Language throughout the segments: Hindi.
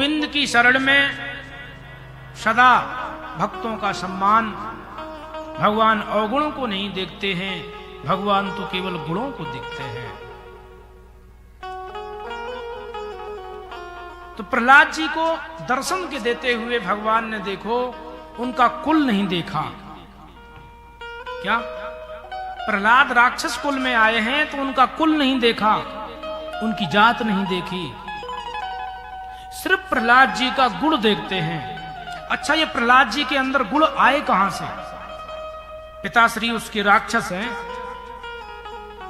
गोविंद की शरण में सदा भक्तों का सम्मान। भगवान अवगुणों को नहीं देखते हैं, भगवान तो केवल गुणों को देखते हैं। तो प्रहलाद जी को दर्शन के देते हुए भगवान ने देखो उनका कुल नहीं देखा। क्या प्रहलाद राक्षस कुल में आए हैं तो उनका कुल नहीं देखा, उनकी जात नहीं देखी, सिर्फ प्रहलाद जी का गुण देखते हैं। अच्छा, ये प्रहलाद जी के अंदर गुण आए कहां से? पिताश्री उसके राक्षस हैं,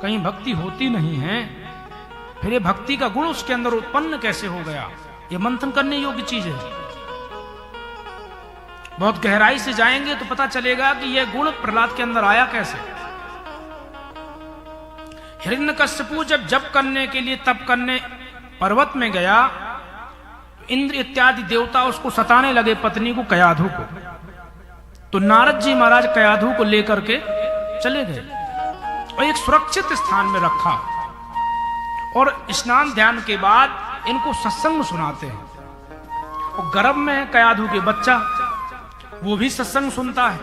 कहीं भक्ति होती नहीं है, फिर ये भक्ति का गुण उसके अंदर उत्पन्न कैसे हो गया? ये मंथन करने योग्य चीज है। बहुत गहराई से जाएंगे तो पता चलेगा कि यह गुण प्रहलाद के अंदर आया कैसे। हिरण्यकश्यपु जब जप करने के लिए तप करने पर्वत में गया, इंद्र इत्यादि देवता उसको सताने लगे, पत्नी को कयाधु को। तो नारद जी महाराज कयाधु को लेकर के चले गए और एक सुरक्षित स्थान में रखा और स्नान ध्यान के बाद इनको सत्संग सुनाते हैं। और गर्भ में है कयाधु के बच्चा, वो भी सत्संग सुनता है।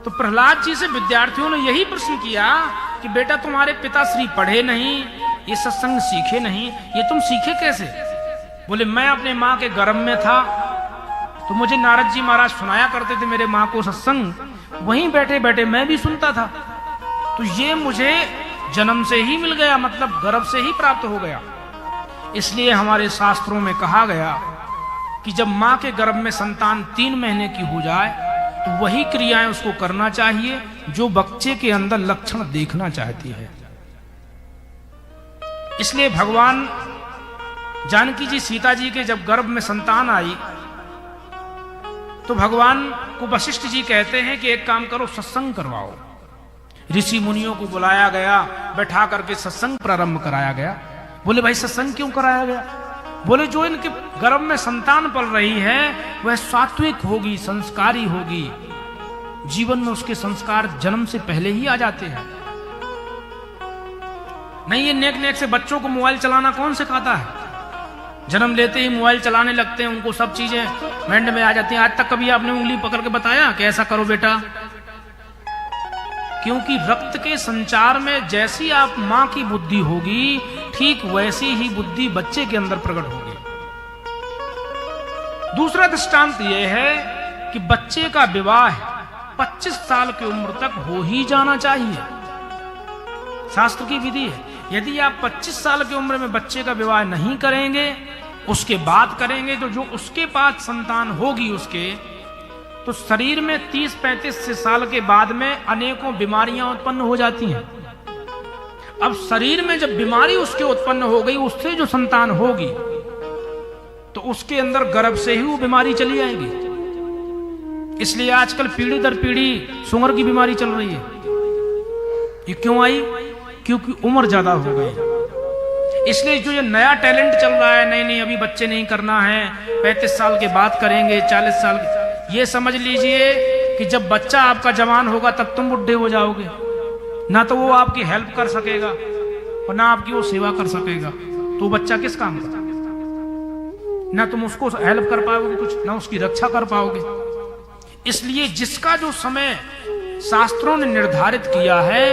तो प्रहलाद जी से विद्यार्थियों ने यही प्रश्न किया कि बेटा तुम्हारे पिताश्री पढ़े नहीं, ये सत्संग सीखे नहीं, ये तुम सीखे कैसे? बोले मैं अपने माँ के गर्भ में था तो मुझे नारद जी महाराज सुनाया करते थे मेरे माँ को सत्संग, वहीं बैठे बैठे मैं भी सुनता था, तो ये मुझे जन्म से ही मिल गया, मतलब गर्भ से ही प्राप्त हो गया। इसलिए हमारे शास्त्रों में कहा गया कि जब माँ के गर्भ में संतान 3 महीने की हो जाए तो वही क्रियाएं उसको करना चाहिए जो बच्चे के अंदर लक्षण देखना चाहती है। इसलिए भगवान जानकी जी सीता जी के जब गर्भ में संतान आई तो भगवान को वशिष्ठ जी कहते हैं कि एक काम करो, सत्संग करवाओ। ऋषि मुनियों को बुलाया गया, बैठा करके सत्संग प्रारंभ कराया गया। बोले भाई सत्संग क्यों कराया गया? बोले जो इनके गर्भ में संतान पल रही है वह सात्विक होगी, संस्कारी होगी, जीवन में उसके संस्कार जन्म से पहले ही आ जाते हैं। नहीं ये नेक नेक से बच्चों को मोबाइल चलाना कौन सिखाता है? जन्म लेते ही मोबाइल चलाने लगते हैं, उनको सब चीजें माइंड में आ जाती हैं। आज तक कभी आपने उंगली पकड़ के बताया कि ऐसा करो बेटा? क्योंकि रक्त के संचार में जैसी आप मां की बुद्धि होगी ठीक वैसी ही बुद्धि बच्चे के अंदर प्रकट होगी। दूसरा दृष्टांत यह है कि बच्चे का विवाह 25 साल की उम्र तक हो ही जाना चाहिए, शास्त्र की विधि है। यदि आप 25 साल की उम्र में बच्चे का विवाह नहीं करेंगे, उसके बाद करेंगे, तो जो उसके पास संतान होगी उसके, तो शरीर में 30-35 साल के बाद में अनेकों बीमारियां उत्पन्न हो जाती हैं। अब शरीर में जब बीमारी उसके उत्पन्न हो गई, उससे जो संतान होगी तो उसके अंदर गर्भ से ही वो बीमारी चली आएगी। इसलिए आजकल पीढ़ी दर पीढ़ी शुगर की बीमारी चल रही है। ये क्यों आई? क्योंकि उम्र ज्यादा हो गई। इसलिए जो ये नया टैलेंट चल रहा है, नहीं अभी बच्चे नहीं करना है, 35 साल के बाद करेंगे, 40 साल के, ये समझ लीजिए कि जब बच्चा आपका जवान होगा तब तुम बुढ़े हो जाओगे। ना तो वो आपकी हेल्प कर सकेगा और ना आपकी वो सेवा कर सकेगा, तो बच्चा किस काम का? ना तुम उसको हेल्प कर पाओगे कुछ, ना उसकी रक्षा कर पाओगे। इसलिए जिसका जो समय शास्त्रों ने निर्धारित किया है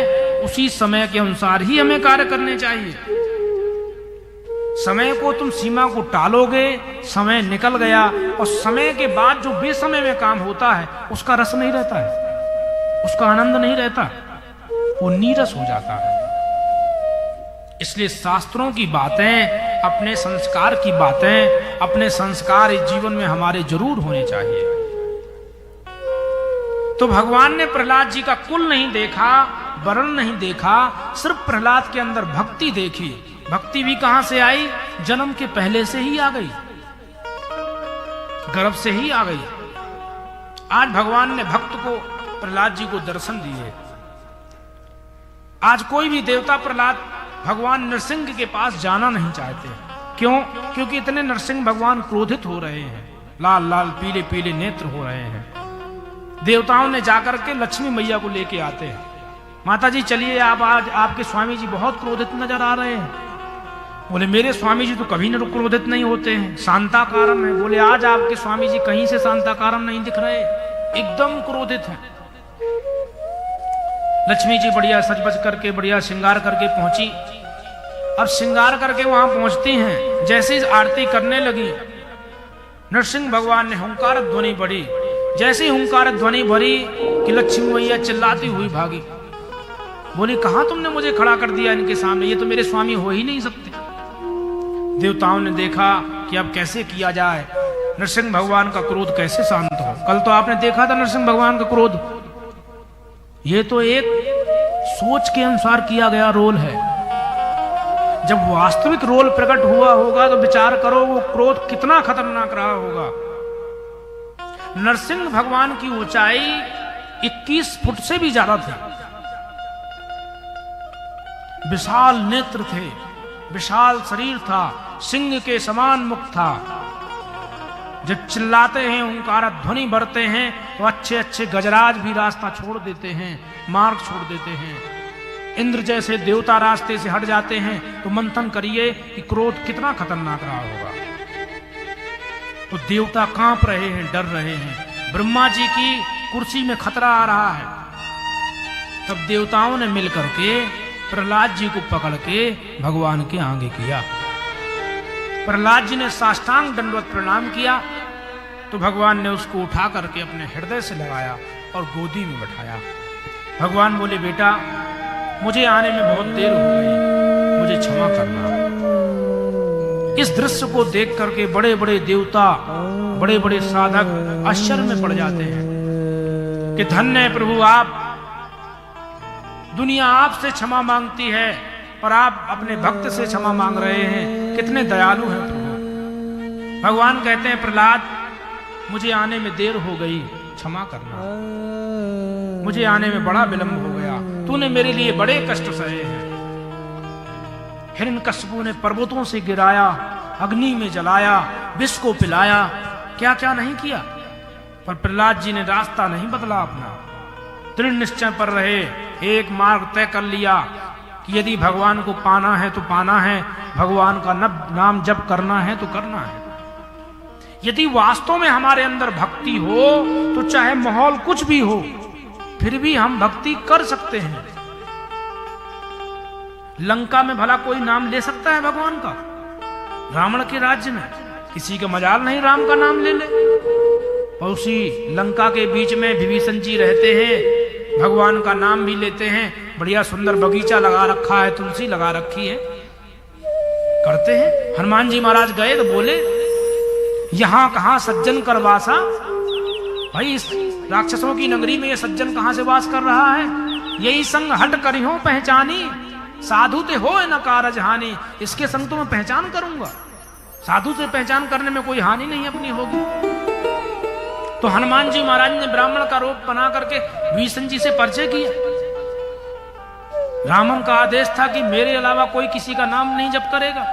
उसी समय के अनुसार ही हमें कार्य करने चाहिए। समय को तुम सीमा को टालोगे, समय निकल गया और समय के बाद जो बेसमय में काम होता है उसका रस नहीं रहता है, उसका आनंद नहीं रहता, वो नीरस हो जाता है। इसलिए शास्त्रों की बातें, अपने संस्कार की बातें, अपने संस्कार इस जीवन में हमारे जरूर होने चाहिए। तो भगवान ने प्रहलाद जी का कुल नहीं देखा, वर्ण नहीं देखा, सिर्फ प्रहलाद के अंदर भक्ति देखी। भक्ति भी कहां से आई? जन्म के पहले से ही आ गई, गर्भ से ही आ गई। आज भगवान ने भक्त को, प्रहलाद जी को दर्शन दिए। आज कोई भी देवता प्रहलाद भगवान नरसिंह के पास जाना नहीं चाहते। क्यों? क्योंकि इतने नरसिंह भगवान क्रोधित हो रहे हैं, लाल लाल पीले पीले नेत्र हो रहे हैं। देवताओं ने जाकर के लक्ष्मी मैया को लेके आते हैं, माता जी चलिए आप, आज आपके स्वामी जी बहुत क्रोधित नजर आ रहे हैं। बोले मेरे स्वामी जी तो कभी न क्रोधित नहीं होते हैं, शांताकारम है। बोले आज आपके स्वामी जी कहीं से शांताकारम नहीं दिख रहे, एकदम क्रोधित हैं। लक्ष्मी जी बढ़िया सज बज करके बढ़िया श्रृंगार करके पहुंची। अब श्रृंगार करके वहां पहुंचती हैं, जैसे ही आरती करने लगी नरसिंह भगवान ने हुंकार ध्वनि बढ़ी। जैसे हुंकार ध्वनि भरी कि लक्ष्मी मैया चिल्लाती हुई भागी। बोली कहां तुमने मुझे खड़ा कर दिया इनके सामने, ये तो मेरे स्वामी हो ही नहीं सकते। देवताओं ने देखा कि अब कैसे किया जाए, नरसिंह भगवान का क्रोध कैसे शांत हो। कल तो आपने देखा था नरसिंह भगवान का क्रोध, ये तो एक सोच के अनुसार किया गया रोल है। जब वास्तविक रोल प्रकट हुआ होगा तो विचार करो वो क्रोध कितना खतरनाक रहा होगा। नरसिंह भगवान की ऊंचाई 21 फुट से भी ज्यादा थी। विशाल नेत्र थे, विशाल शरीर था, सिंह के समान मुख था। जब चिल्लाते हैं, ओंकार ध्वनि भरते हैं तो अच्छे अच्छे गजराज भी रास्ता छोड़ देते हैं, मार्ग छोड़ देते हैं। इंद्र जैसे देवता रास्ते से हट जाते हैं तो मंथन करिए कि क्रोध कितना खतरनाक रहा होगा। तो देवता कांप रहे हैं, डर रहे हैं। ब्रह्मा जी की कुर्सी में खतरा आ रहा है। तब देवताओं ने मिलकर के प्रहलाद जी को पकड़ के भगवान के आगे किया। प्रहलाद जी ने साष्टांग दंडवत प्रणाम किया तो भगवान ने उसको उठा करके अपने हृदय से लगाया और गोदी में बैठाया। भगवान बोले बेटा मुझे आने में बहुत देर हो गई, मुझे क्षमा करना। इस दृश्य को देख करके बड़े बड़े देवता, बड़े बड़े साधक आश्चर्य में पड़ जाते हैं कि धन्य है प्रभु, आप दुनिया आपसे क्षमा मांगती है और आप अपने भक्त से क्षमा मांग रहे हैं, कितने दयालु हैं प्रभु। भगवान कहते हैं प्रहलाद मुझे आने में देर हो गई, क्षमा करना, मुझे आने में बड़ा विलंब हो गया, तूने मेरे लिए बड़े कष्ट सहे हैं। हिरण्यकश्यपु ने पर्वतों से गिराया, अग्नि में जलाया, विष को पिलाया, क्या क्या नहीं किया, पर प्रहलाद जी ने रास्ता नहीं बदला अपना, दृढ़ निश्चय पर रहे। एक मार्ग तय कर लिया कि यदि भगवान को पाना है तो पाना है, भगवान का नाम जप करना है तो करना है। यदि वास्तव में हमारे अंदर भक्ति हो तो चाहे माहौल कुछ भी हो फिर भी हम भक्ति कर सकते हैं। लंका में भला कोई नाम ले सकता है भगवान का? रावण के राज्य में किसी का मजाल नहीं राम का नाम ले ले। और उसी लंका के बीच में विभीषण जी रहते हैं, भगवान का नाम भी लेते हैं, बढ़िया सुंदर बगीचा लगा रखा है, तुलसी लगा रखी है, करते हैं। हनुमान जी महाराज गए तो बोले यहां कहां सज्जन कर वासा, भाई इस राक्षसों की नगरी में ये सज्जन कहां से वास कर रहा है? यही संग हट करी हो पहचानी, साधु ते हो न कारज हानि। इसके संग तो मैं पहचान करूंगा, साधु से पहचान करने में कोई हानि नहीं अपनी होगी। तो हनुमान जी महाराज ने ब्राह्मण का रूप बना करके विभीषण जी से परिचय किया। रामन का आदेश था कि मेरे अलावा कोई किसी का नाम नहीं जप करेगा,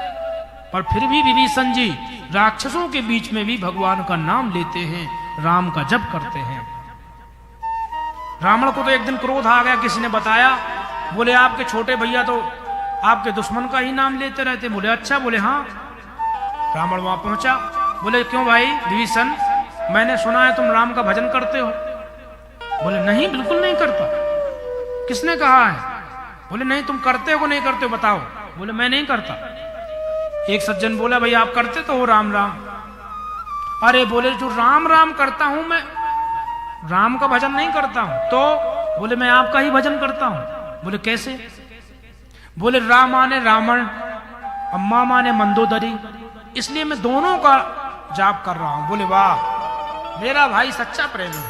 पर फिर भी विभीषण जी राक्षसों के बीच में भी भगवान का नाम लेते हैं, राम का जप करते हैं। रावण को तो एक दिन क्रोध आ गया, किसी ने बताया, बोले आपके छोटे भैया तो आपके दुश्मन का ही नाम लेते रहते। बोले अच्छा, बोले हाँ। रावण वहां पहुंचा, बोले क्यों भाई विभीषण, मैंने सुना है तुम राम का भजन करते हो। बोले नहीं, बिल्कुल नहीं करता। किसने कहा है? बोले नहीं, तुम करते हो नहीं करते हो बताओ। बोले मैं नहीं करता। एक सज्जन बोला भाई आप करते तो हो राम राम। अरे बोले जो राम राम करता हूं मैं राम का भजन नहीं करता हूं। तो बोले मैं आपका ही भजन करता हूं। बोले कैसे? बोले राम माने रावण, अम्मा माने मंदोदरी, इसलिए मैं दोनों का जाप कर रहा हूं। बोले वाह, मेरा भाई सच्चा प्रेम है,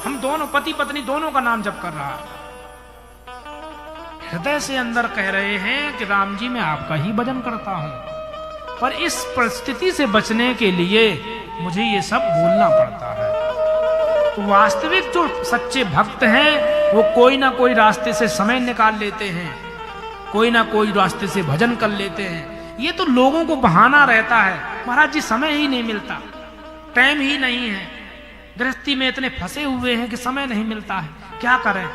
हम दोनों पति पत्नी दोनों का नाम जप कर रहा है। हृदय से अंदर कह रहे हैं कि राम जी मैं आपका ही भजन करता हूं, पर इस परिस्थिति से बचने के लिए मुझे ये सब बोलना पड़ता है। तो वास्तविक जो सच्चे भक्त हैं वो कोई ना कोई रास्ते से समय निकाल लेते हैं, कोई ना कोई रास्ते से भजन कर लेते हैं। ये तो लोगों को बहाना रहता है, महाराज जी समय ही नहीं मिलता, टाइम ही नहीं है, गृहस्थी में इतने फंसे हुए हैं कि समय नहीं मिलता है, क्या करें।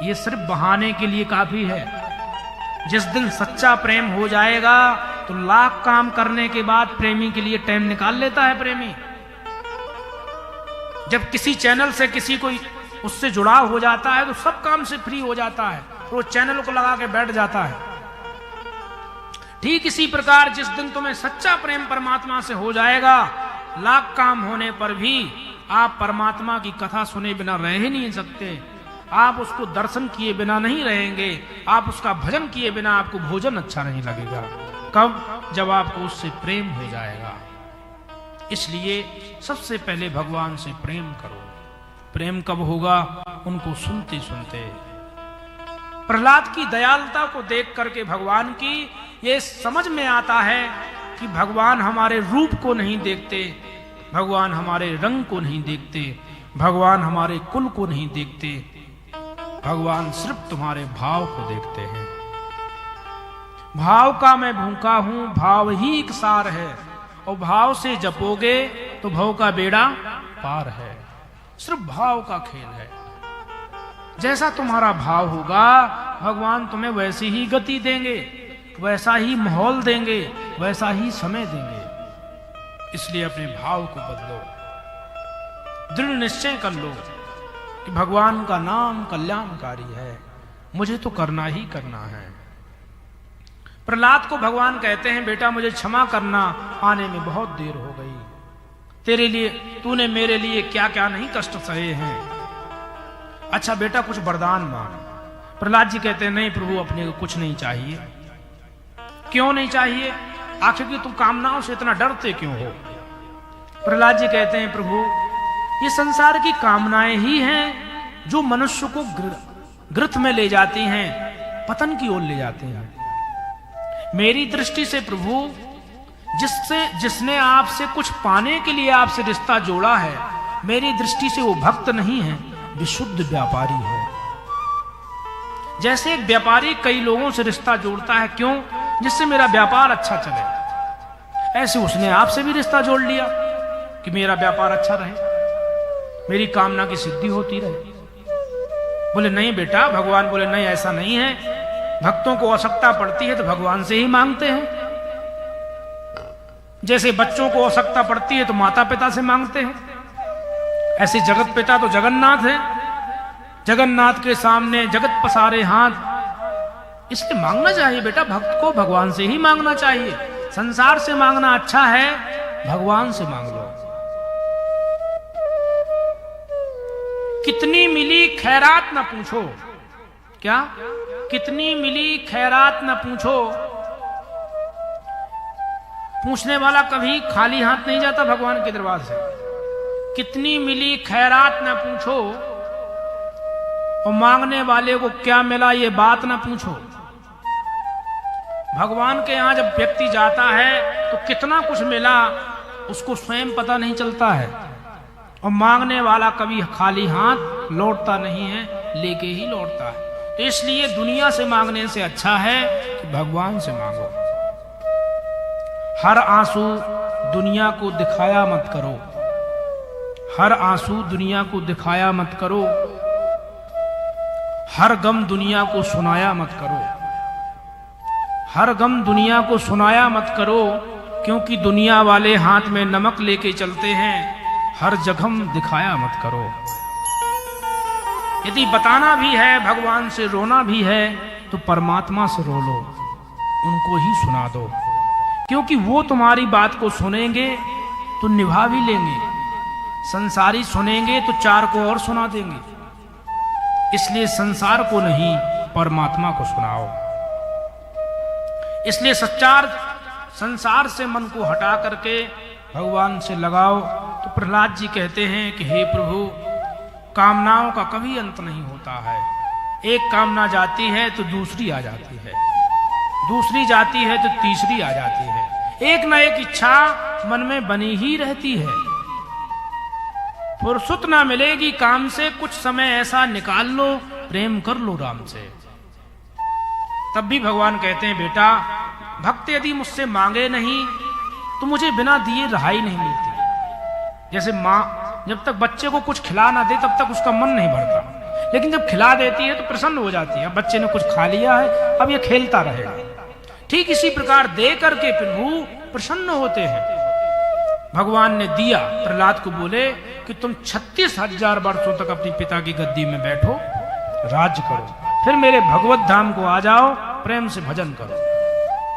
ये सिर्फ बहाने के लिए काफी है। जिस दिन सच्चा प्रेम हो जाएगा तो लाख काम करने के बाद प्रेमी के लिए टाइम निकाल लेता है प्रेमी। जब किसी चैनल से किसी को उससे जुड़ाव हो जाता है तो सब काम से फ्री हो जाता है, वो चैनल को लगा के बैठ जाता है। ठीक इसी प्रकार जिस दिन तुम्हें सच्चा प्रेम परमात्मा से हो जाएगा, लाख काम होने पर भी आप परमात्मा की कथा सुने बिना रह ही नहीं सकते, आप उसको दर्शन किए बिना नहीं रहेंगे, आप उसका भजन किए बिना आपको भोजन अच्छा नहीं लगेगा। कब? जब आपको उससे प्रेम हो जाएगा। इसलिए सबसे पहले भगवान से प्रेम करो। प्रेम कब होगा? उनको सुनते सुनते। प्रहलाद की दयालुता को देख करके भगवान की ये समझ में आता है कि भगवान हमारे रूप को नहीं देखते, भगवान हमारे रंग को नहीं देखते, भगवान हमारे कुल को नहीं देखते, भगवान सिर्फ तुम्हारे भाव को देखते हैं। भाव का मैं भूखा हूं, भाव ही एक सार है, और भाव से जपोगे तो भव का बेड़ा पार है। सिर्फ भाव का खेल है। जैसा तुम्हारा भाव होगा भगवान तुम्हें वैसी ही गति देंगे, वैसा ही माहौल देंगे, वैसा ही समय देंगे। इसलिए अपने भाव को बदलो, दृढ़ निश्चय कर लो कि भगवान का नाम कल्याणकारी है, मुझे तो करना ही करना है। प्रहलाद को भगवान कहते हैं, बेटा मुझे क्षमा करना, आने में बहुत देर हो गई। तेरे लिए, तूने मेरे लिए क्या क्या नहीं कष्ट सहे हैं। अच्छा बेटा कुछ वरदान मांग। प्रहलाद जी कहते हैं, नहीं प्रभु अपने को कुछ नहीं चाहिए। क्यों नहीं चाहिए? आखिर की तुम कामनाओं से इतना डरते क्यों हो? प्रहलाद जी कहते हैं, प्रभु ये संसार की कामनाएं ही हैं जो मनुष्य को ग्रथ में ले जाती हैं, पतन की ओर ले जाती हैं। मेरी दृष्टि से प्रभु जिसने आपसे कुछ पाने के लिए आपसे रिश्ता जोड़ा है, मेरी दृष्टि से वो भक्त नहीं है, विशुद्ध व्यापारी है। जैसे एक व्यापारी कई लोगों से रिश्ता जोड़ता है, क्यों? जिससे मेरा व्यापार अच्छा चले। ऐसे उसने आपसे भी रिश्ता जोड़ लिया कि मेरा व्यापार अच्छा रहे, मेरी कामना की सिद्धि होती रहे। बोले नहीं बेटा, भगवान बोले नहीं ऐसा नहीं है, भक्तों को आवश्यकता पड़ती है तो भगवान से ही मांगते हैं। जैसे बच्चों को आवश्यकता पड़ती है तो माता पिता से मांगते हैं, ऐसे जगत पिता तो जगन्नाथ है, जगन्नाथ के सामने जगत पसारे हाथ। इसलिए मांगना चाहिए बेटा, भक्त को भगवान से ही मांगना चाहिए। संसार से मांगना अच्छा है, भगवान से मांग लो। कितनी मिली खैरात न पूछो। क्या? कितनी मिली खैरात न पूछो। पूछने वाला कभी खाली हाथ नहीं जाता भगवान के दरबार से। कितनी मिली खैरात न पूछो, और मांगने वाले को क्या मिला ये बात न पूछो। भगवान के यहां जब व्यक्ति जाता है तो कितना कुछ मिला उसको स्वयं पता नहीं चलता है, और मांगने वाला कभी खाली हाथ लौटता नहीं है, लेके ही लौटता है। तो इसलिए दुनिया से मांगने से अच्छा है कि भगवान से मांगो। हर आंसू दुनिया को दिखाया मत करो, हर आंसू दुनिया को दिखाया मत करो, हर गम दुनिया को सुनाया मत करो, हर गम दुनिया को सुनाया मत करो, क्योंकि दुनिया वाले हाथ में नमक लेके चलते हैं। हर जख्म दिखाया मत करो। यदि बताना भी है, भगवान से रोना भी है, तो परमात्मा से रो लो, उनको ही सुना दो, क्योंकि वो तुम्हारी बात को सुनेंगे तो निभा भी लेंगे, संसारी सुनेंगे तो चार को और सुना देंगे। इसलिए संसार को नहीं, परमात्मा को सुनाओ। इसलिए संसार से मन को हटा करके भगवान से लगाओ। तो प्रहलाद जी कहते हैं कि हे प्रभु, कामनाओं का कभी अंत नहीं होता है। एक कामना जाती है तो दूसरी आ जाती है, दूसरी जाती है तो तीसरी आ जाती है। एक न एक इच्छा मन में बनी ही रहती है। फुर्सत ना मिलेगी काम से, कुछ समय ऐसा निकाल लो, प्रेम कर लो राम से। तब भी भगवान कहते हैं, बेटा भक्त यदि मुझसे मांगे नहीं तो मुझे बिना दिए रहाई नहीं मिलती। जैसे माँ जब तक बच्चे को कुछ खिला ना दे तब तक उसका मन नहीं भरता, लेकिन जब खिला देती है तो प्रसन्न हो जाती है, अब बच्चे ने कुछ खा लिया है, अब ये खेलता रहेगा। ठीक इसी प्रकार दे करके प्रभु प्रसन्न होते हैं। भगवान ने दिया, प्रहलाद को बोले कि तुम 36,000 वर्षों तक अपने पिता की गद्दी में बैठो, राज करो, फिर मेरे भगवत धाम को आ जाओ, प्रेम से भजन करो।